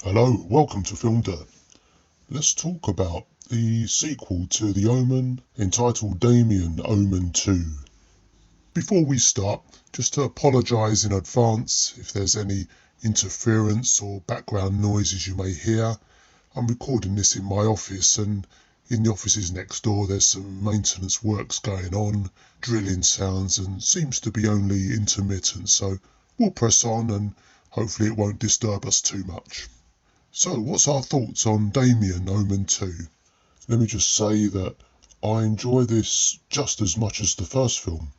Hello, welcome to FilmDirt. Let's talk about the sequel to The Omen, entitled Damien Omen 2. Before we start, just to apologise in advance if there's any interference or background noises you may hear. I'm recording this in my office, and in the offices next door there's some maintenance works going on, drilling sounds, and seems to be only intermittent, so we'll press on and hopefully it won't disturb us too much. So, what's our thoughts on Damien Omen 2? Let me just say that I enjoy this just as much as the first film,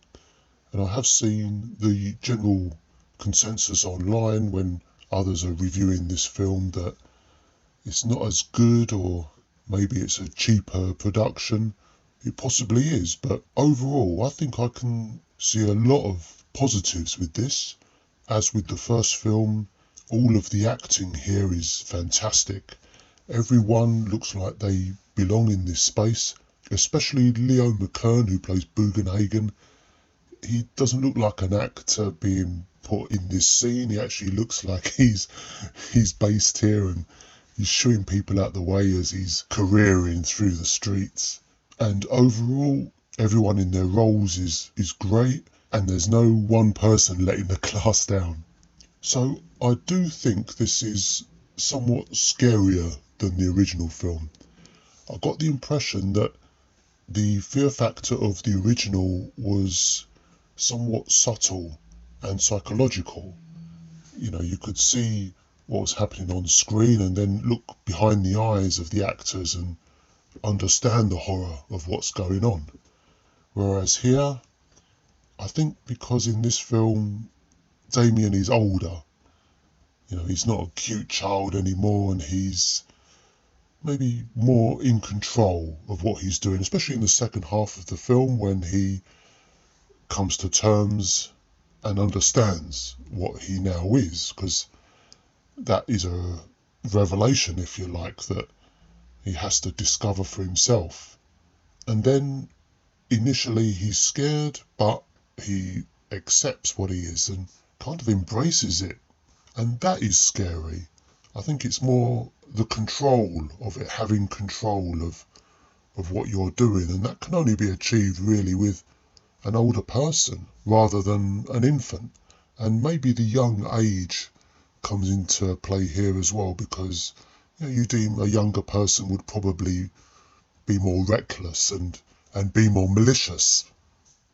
and I have seen the general consensus online when others are reviewing this film that it's not as good, or maybe it's a cheaper production. It possibly is, but overall I think I can see a lot of positives with this. As with the first film, all of the acting here is fantastic. Everyone looks like they belong in this space, especially Leo McKern, who plays Bugenhagen. He doesn't look like an actor being put in this scene. He actually looks like he's based here, and he's shooing people out the way as he's careering through the streets. And overall, everyone in their roles is great, and there's no one person letting the class down. So I do think this is somewhat scarier than the original film. I got the impression that the fear factor of the original was somewhat subtle and psychological. You know, you could see what was happening on screen and then look behind the eyes of the actors and understand the horror of what's going on. Whereas here, I think because in this film Damien is older. You know, he's not a cute child anymore, and he's maybe more in control of what he's doing, especially in the second half of the film when he comes to terms and understands what he now is, because that is a revelation, if you like, that he has to discover for himself. And then initially he's scared, but he accepts what he is and kind of embraces it, and that is scary. I think it's more the control of it, having control of what you're doing, and that can only be achieved really with an older person rather than an infant. And maybe the young age comes into play here as well, because you deem a younger person would probably be more reckless and be more malicious,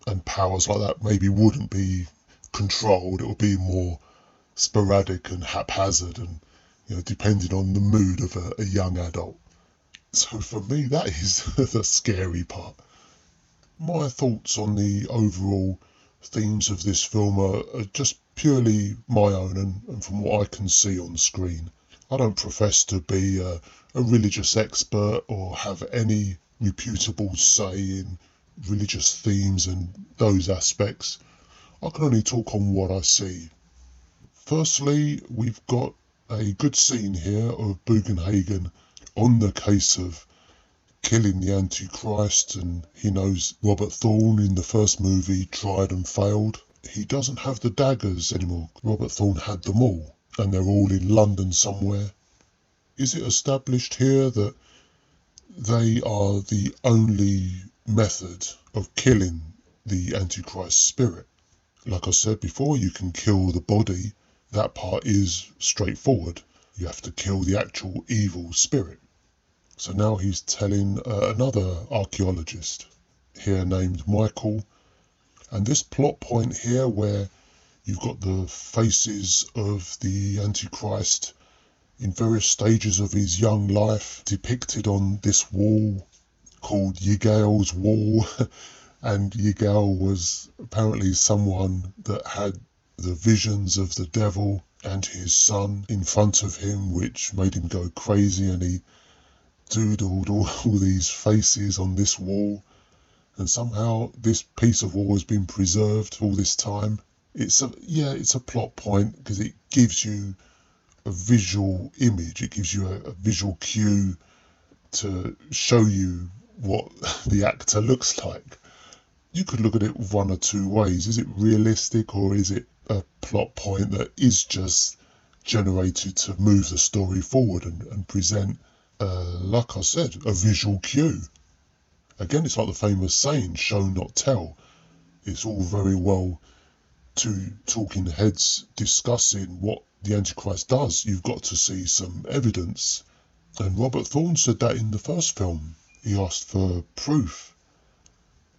and powers like that maybe wouldn't be controlled. It would be more sporadic and haphazard, and depending on the mood of a young adult. So for me, that is the scary part. My thoughts on the overall themes of this film are just purely my own, and from what I can see on screen. I don't profess to be a religious expert or have any reputable say in religious themes and those aspects. I can only talk on what I see. Firstly, we've got a good scene here of Bugenhagen on the case of killing the Antichrist, and he knows Robert Thorn in the first movie tried and failed. He doesn't have the daggers anymore. Robert Thorn had them all, and they're all in London somewhere. Is it established here that they are the only method of killing the Antichrist spirit? Like I said before, you can kill the body. That part is straightforward. You have to kill the actual evil spirit. So now he's telling another archaeologist here named Michael. And this plot point here where you've got the faces of the Antichrist in various stages of his young life depicted on this wall called Yigael's Wall. And Yigael was apparently someone that had the visions of the devil and his son in front of him, which made him go crazy, and he doodled all these faces on this wall, and somehow this piece of wall has been preserved all this time. It's a plot point because it gives you a visual image, it gives you a visual cue to show you what the actor looks like. You could look at it one or two ways. Is it realistic, or is it a plot point that is just generated to move the story forward and present, like I said, a visual cue. Again, it's like the famous saying, show not tell. It's all very well to talking heads discussing what the Antichrist does. You've got to see some evidence. And Robert Thorn said that in the first film. He asked for proof.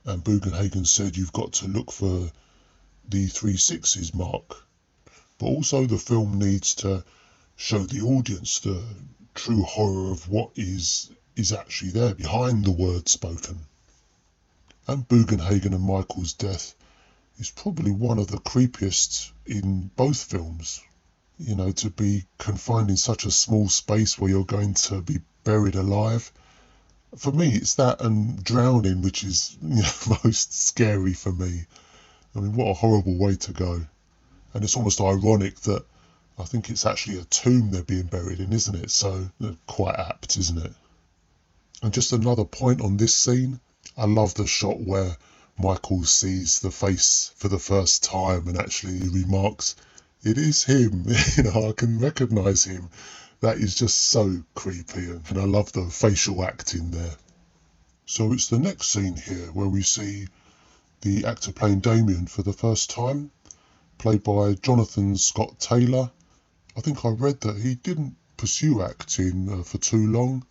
And Bugenhagen said you've got to look for the 3/6 mark. But also the film needs to show the audience the true horror of what is actually there behind the words spoken. And Bugenhagen and Michael's death is probably one of the creepiest in both films. You know, to be confined in such a small space where you're going to be buried alive. For me, it's that and drowning, which is, you know, most scary for me. I mean, what a horrible way to go. And it's almost ironic that I think it's actually a tomb they're being buried in, isn't it? So, quite apt, isn't it? And just another point on this scene, I love the shot where Michael sees the face for the first time and actually remarks, it is him, you know, I can recognise him. That is just so creepy, and I love the facial acting there. So it's the next scene here where we see the actor playing Damien for the first time, played by Jonathan Scott Taylor. I think I read that he didn't pursue acting for too long,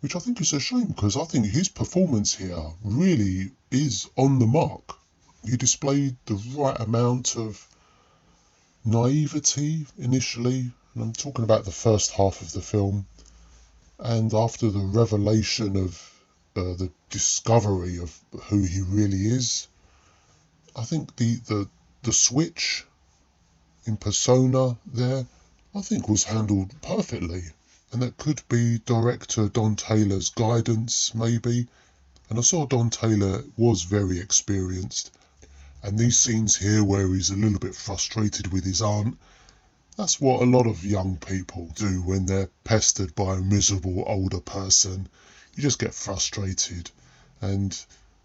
which I think is a shame because I think his performance here really is on the mark. He displayed the right amount of naivety initially, and I'm talking about the first half of the film, and after the revelation of the discovery of who he really is, I think the switch in persona there, I think was handled perfectly. And that could be director Don Taylor's guidance, maybe. And I saw Don Taylor was very experienced. And these scenes here where he's a little bit frustrated with his aunt, that's what a lot of young people do when they're pestered by a miserable older person. You just get frustrated. And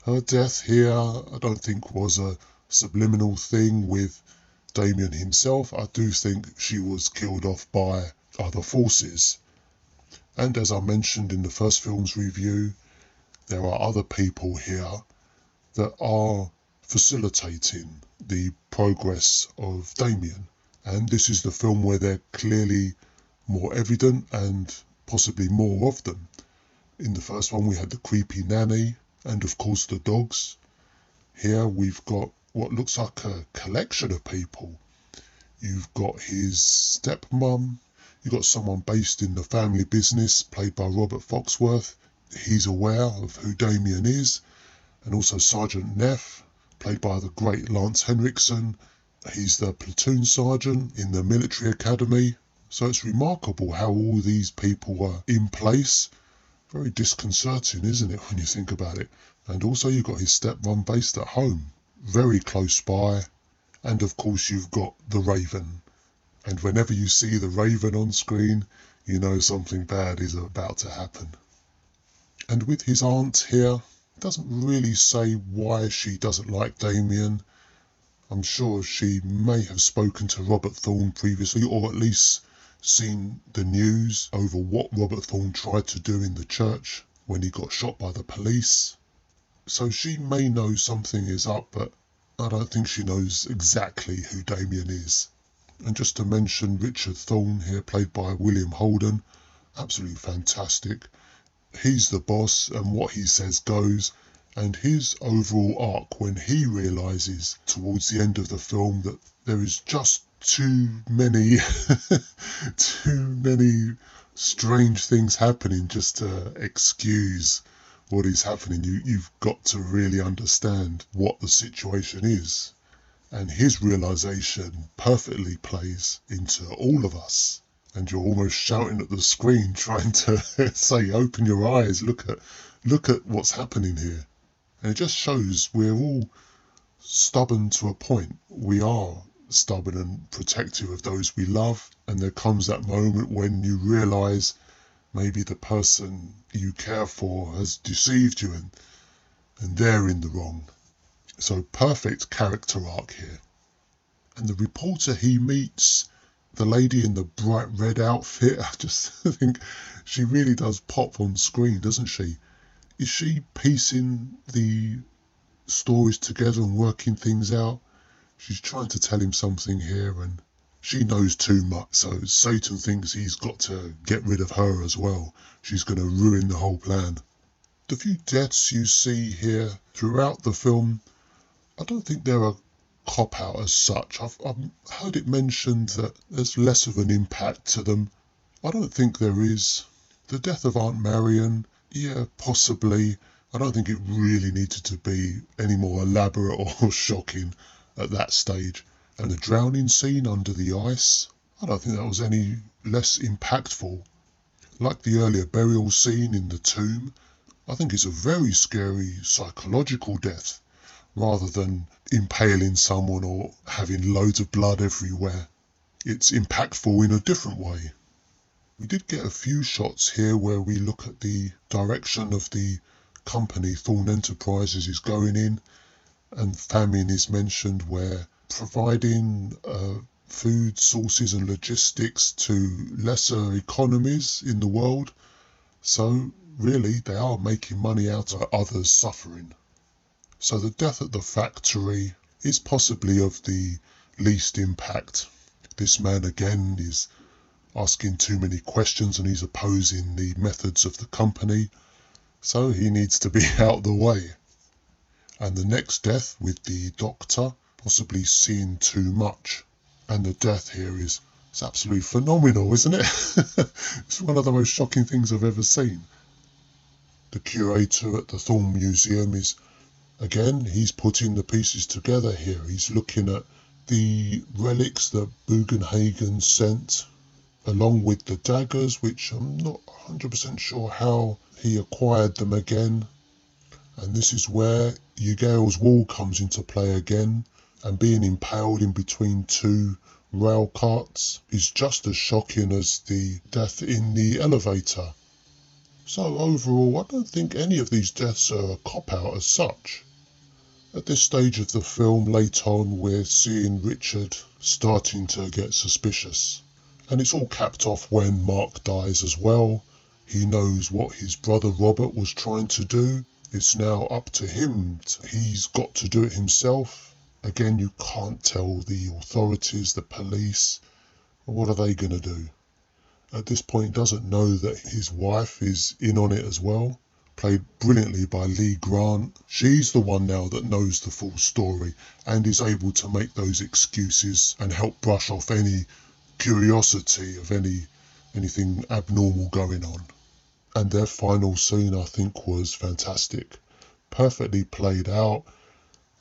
her death here, I don't think was a subliminal thing with Damien himself. I do think she was killed off by other forces. And as I mentioned in the first film's review, there are other people here that are facilitating the progress of Damien. And this is the film where they're clearly more evident and possibly more of them. In the first one we had the creepy nanny and of course the dogs. Here we've got what looks like a collection of people. You've got his stepmom. You've got someone based in the family business, played by Robert Foxworth. He's aware of who Damien is. And also Sergeant Neff, played by the great Lance Henriksen. He's the platoon sergeant in the military academy. So it's remarkable how all these people were in place. Very disconcerting, isn't it, when you think about it? And also you've got his stepmom based at home, very close by. And of course you've got the Raven. And whenever you see the Raven on screen, you know something bad is about to happen. And with his aunt here, it doesn't really say why she doesn't like Damien. I'm sure she may have spoken to Robert Thorn previously, or at least seen the news over what Robert Thorn tried to do in the church when he got shot by the police. So she may know something is up, but I don't think she knows exactly who Damien is. And just to mention Richard Thorn here, played by William Holden, absolutely fantastic. He's the boss and what he says goes, and his overall arc when he realises towards the end of the film that there is just too many strange things happening just to excuse what is happening. You've got to really understand what the situation is. And his realisation perfectly plays into all of us. And you're almost shouting at the screen trying to say, open your eyes, look at what's happening here. And it just shows we're all stubborn to a point. We are stubborn and protective of those we love. And there comes that moment when you realise maybe the person you care for has deceived you and they're in the wrong. So perfect character arc here. And the reporter he meets, The lady in the bright red outfit, I just think she really does pop on screen, doesn't she? Is she piecing the stories together and working things out? She's trying to tell him something here, and she knows too much, so Satan thinks he's got to get rid of her as well. She's going to ruin the whole plan. The few deaths you see here throughout the film, I don't think they're a cop-out as such. I've heard it mentioned that there's less of an impact to them. I don't think there is. The death of Aunt Marion, yeah, possibly. I don't think it really needed to be any more elaborate or shocking at that stage. And the drowning scene under the ice, I don't think that was any less impactful. Like the earlier burial scene in the tomb, I think it's a very scary psychological death, rather than impaling someone or having loads of blood everywhere. It's impactful in a different way. We did get a few shots here where we look at the direction of the company Thorn Enterprises is going in, and famine is mentioned, where providing food sources and logistics to lesser economies in the world. So really they are making money out of others suffering. So the death at the factory is possibly of the least impact. This man again is asking too many questions and he's opposing the methods of the company, so he needs to be out the way. And the next death with the doctor possibly seeing too much. And the death here is absolutely phenomenal, isn't it? It's one of the most shocking things I've ever seen. The curator at the Thorn Museum is, again, he's putting the pieces together here. He's looking at the relics that Bugenhagen sent, along with the daggers, which I'm not 100% sure how he acquired them again. And this is where Ugal's wall comes into play again, and being impaled in between two rail carts is just as shocking as the death in the elevator. So overall, I don't think any of these deaths are a cop-out as such. At this stage of the film, late on, we're seeing Richard starting to get suspicious. And it's all capped off when Mark dies as well. He knows what his brother Robert was trying to do. It's now up to him. He's got to do it himself. Again, you can't tell the authorities, the police, what are they going to do? At this point, he doesn't know that his wife is in on it as well. Played brilliantly by Lee Grant. She's the one now that knows the full story and is able to make those excuses and help brush off any curiosity of anything abnormal going on. And their final scene, I think, was fantastic. Perfectly played out.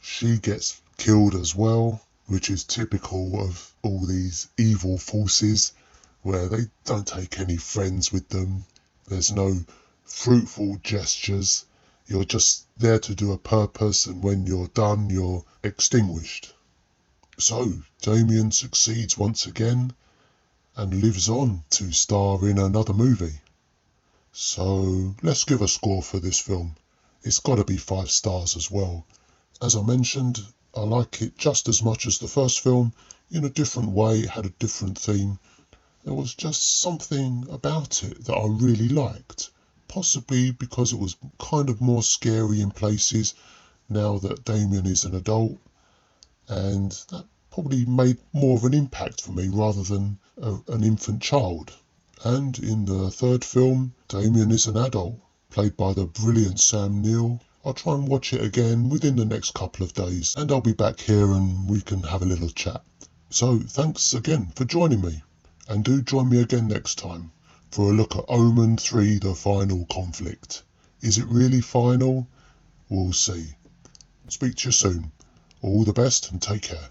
She gets killed as well, which is typical of all these evil forces, where they don't take any friends with them. There's no fruitful gestures. You're just there to do a purpose, and when you're done, you're extinguished. So Damien succeeds once again and lives on to star in another movie. So let's give a score for this film. It's got to be 5 stars as well. As I mentioned, I like it just as much as the first film, in a different way. It had a different theme. There was just something about it that I really liked. Possibly because it was kind of more scary in places now that Damien is an adult. And that probably made more of an impact for me rather than an infant child. And in the third film, Damien is an adult, played by the brilliant Sam Neill. I'll try and watch it again within the next couple of days, and I'll be back here and we can have a little chat. So thanks again for joining me, and do join me again next time for a look at Omen 3, The Final Conflict. Is it really final? We'll see. Speak to you soon. All the best and take care.